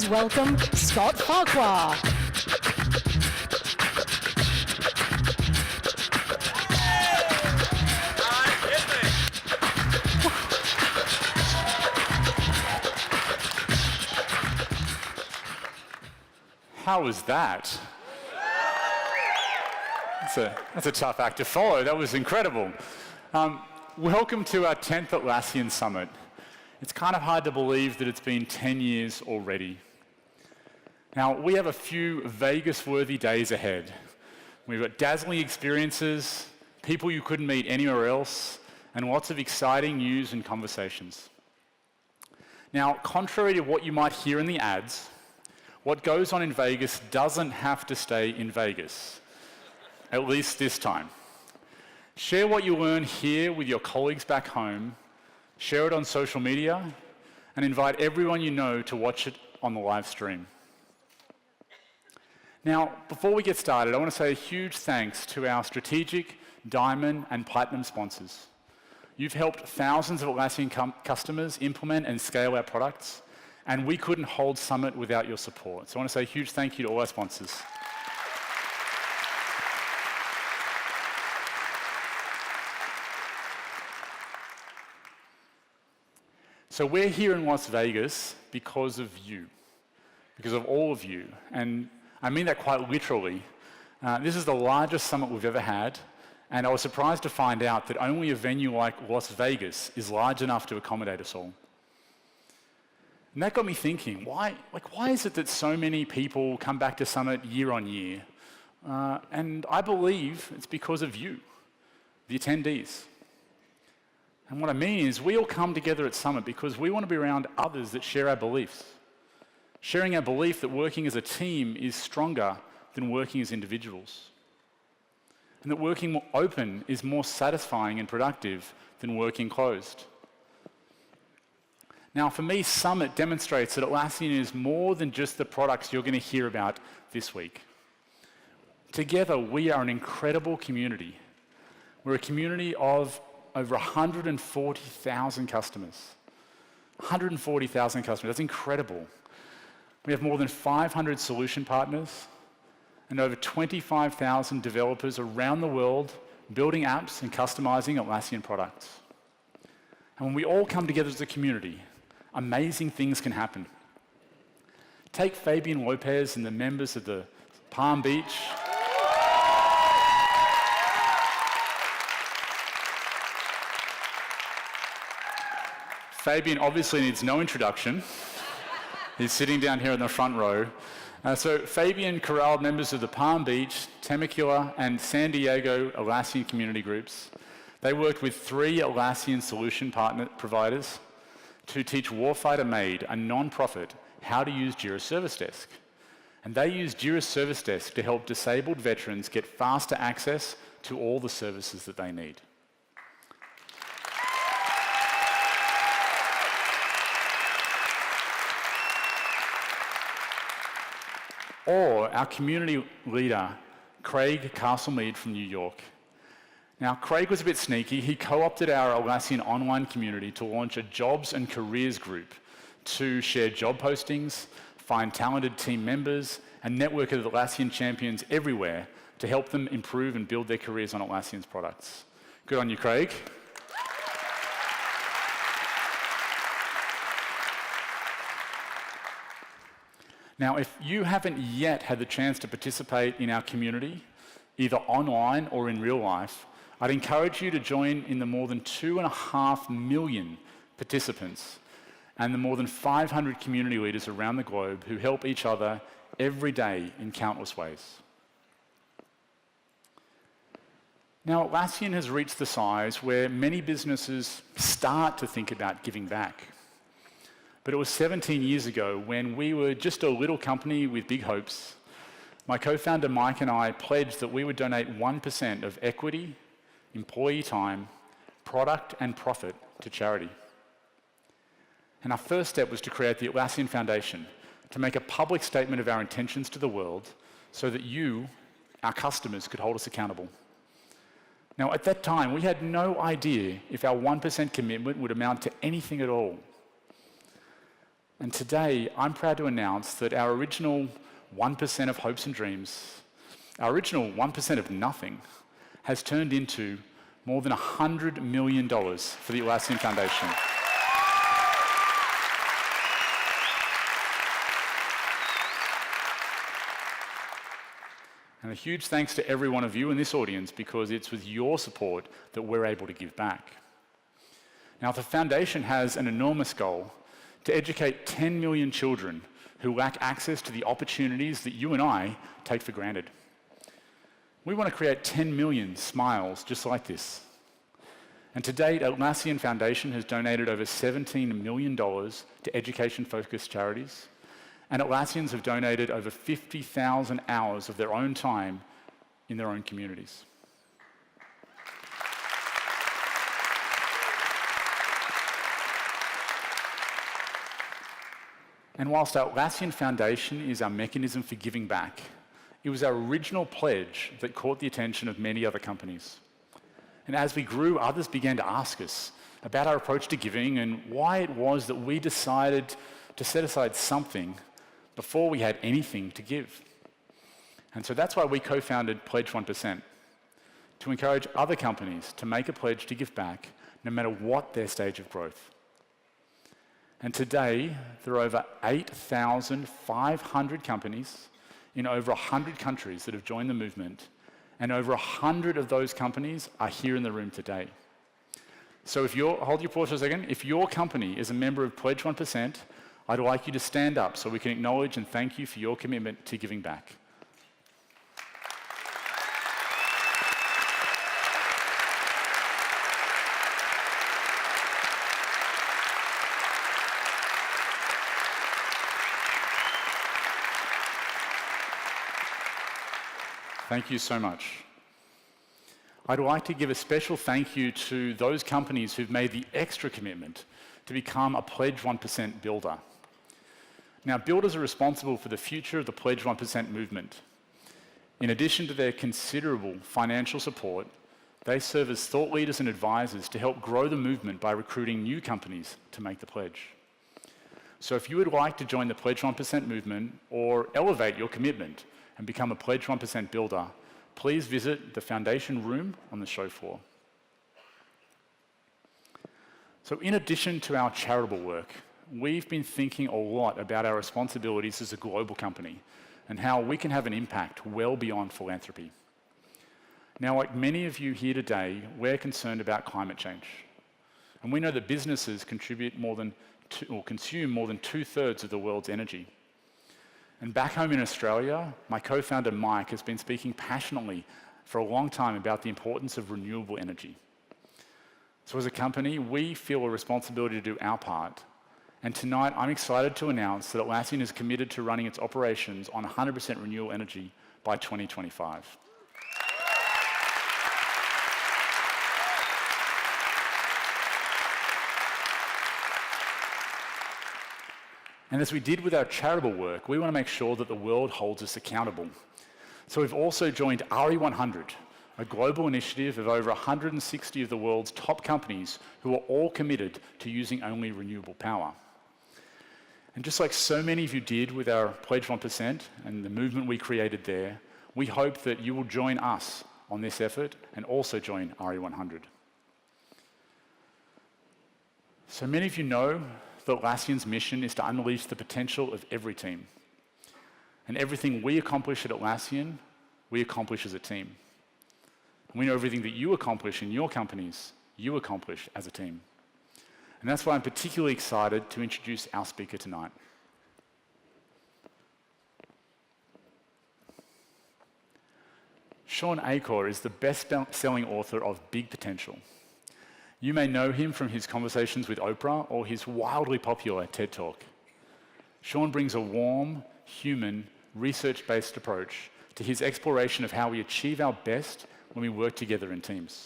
Please welcome Scott Farquhar. How was that? That's a tough act to follow. That was incredible. Welcome to our 10th Atlassian Summit. It's kind of hard to believe that it's been 10 years already. Now, we have a few Vegas-worthy days ahead. We've got dazzling experiences, people you couldn't meet anywhere else, and lots of exciting news and conversations. Now, contrary to what you might hear in the ads, what goes on in Vegas doesn't have to stay in Vegas, at least this time. Share what you learn here with your colleagues back home, share it on social media, and invite everyone you know to watch it on the live stream. Now, before we get started, I want to say a huge thanks to our strategic, diamond, and platinum sponsors. You've helped thousands of Atlassian customers implement and scale our products, and we couldn't hold Summit without your support. So I want to say a huge thank you to all our sponsors. So we're here in Las Vegas because of you, because of all of you. And I mean that quite literally. This is the largest summit we've ever had, and I was surprised to find out that only a venue like Las Vegas is large enough to accommodate us all. And that got me thinking, why is it that so many people come back to Summit year on year? And I believe it's because of you, the attendees. And what I mean is we all come together at Summit because we want to be around others that share our beliefs. Sharing our belief that working as a team is stronger than working as individuals. And that working more open is more satisfying and productive than working closed. Now, for me, Summit demonstrates that Atlassian is more than just the products you're going to hear about this week. Together, we are an incredible community. We're a community of over 140,000 customers. 140,000 customers, that's incredible. We have more than 500 solution partners and over 25,000 developers around the world building apps and customizing Atlassian products. And when we all come together as a community, amazing things can happen. Take Fabian Lopez and the members of the Palm Beach. Fabian obviously needs no introduction. He's sitting down here in the front row. So Fabian corralled members of the Palm Beach, Temecula, and San Diego Atlassian community groups. They worked with 3 Atlassian solution providers to teach Warfighter Made, a non-profit, how to use Jira Service Desk. And they used Jira Service Desk to help disabled veterans get faster access to all the services that they need. Or our community leader, Craig Castlemead from New York. Now, Craig was a bit sneaky. He co-opted our Atlassian online community to launch a jobs and careers group to share job postings, find talented team members, and network with Atlassian champions everywhere to help them improve and build their careers on Atlassian's products. Good on you, Craig. Now, if you haven't yet had the chance to participate in our community, either online or in real life, I'd encourage you to join in the more than 2.5 million participants and the more than 500 community leaders around the globe who help each other every day in countless ways. Now, Atlassian has reached the size where many businesses start to think about giving back. But it was 17 years ago when we were just a little company with big hopes. My co-founder Mike and I pledged that we would donate 1% of equity, employee time, product and profit to charity. And our first step was to create the Atlassian Foundation, to make a public statement of our intentions to the world so that you, our customers, could hold us accountable. Now, at that time, we had no idea if our 1% commitment would amount to anything at all. And today, I'm proud to announce that our original 1% of hopes and dreams, our original 1% of nothing, has turned into more than $100 million for the Atlassian Foundation. And a huge thanks to every one of you in this audience, because it's with your support that we're able to give back. Now, the foundation has an enormous goal to educate 10 million children who lack access to the opportunities that you and I take for granted. We want to create 10 million smiles just like this. And to date, Atlassian Foundation has donated over $17 million to education-focused charities, and Atlassians have donated over 50,000 hours of their own time in their own communities. And whilst our Atlassian Foundation is our mechanism for giving back, it was our original pledge that caught the attention of many other companies. And as we grew, others began to ask us about our approach to giving and why it was that we decided to set aside something before we had anything to give. And so that's why we co-founded Pledge 1%, to encourage other companies to make a pledge to give back no matter what their stage of growth. And today, there are over 8,500 companies in over 100 countries that have joined the movement, and over 100 of those companies are here in the room today. So hold your applause for a second. If your company is a member of Pledge 1%, I'd like you to stand up so we can acknowledge and thank you for your commitment to giving back. Thank you so much. I'd like to give a special thank you to those companies who've made the extra commitment to become a Pledge 1% builder. Now, builders are responsible for the future of the Pledge 1% movement. In addition to their considerable financial support, they serve as thought leaders and advisors to help grow the movement by recruiting new companies to make the pledge. So if you would like to join the Pledge 1% movement or elevate your commitment and become a Pledge 1% builder, please visit the foundation room on the show floor. So in addition to our charitable work, we've been thinking a lot about our responsibilities as a global company and how we can have an impact well beyond philanthropy. Now, like many of you here today, we're concerned about climate change. And we know that businesses consume more than 2/3 of the world's energy. And back home in Australia, my co-founder Mike has been speaking passionately for a long time about the importance of renewable energy. So as a company, we feel a responsibility to do our part. And tonight, I'm excited to announce that Atlassian is committed to running its operations on 100% renewable energy by 2025. And as we did with our charitable work, we want to make sure that the world holds us accountable. So we've also joined RE100, a global initiative of over 160 of the world's top companies who are all committed to using only renewable power. And just like so many of you did with our Pledge 1% and the movement we created there, we hope that you will join us on this effort and also join RE100. So many of you know that Atlassian's mission is to unleash the potential of every team. And everything we accomplish at Atlassian, we accomplish as a team. And we know everything that you accomplish in your companies, you accomplish as a team. And that's why I'm particularly excited to introduce our speaker tonight. Shawn Achor is the best-selling author of Big Potential. You may know him from his conversations with Oprah or his wildly popular TED Talk. Shawn brings a warm, human, research-based approach to his exploration of how we achieve our best when we work together in teams.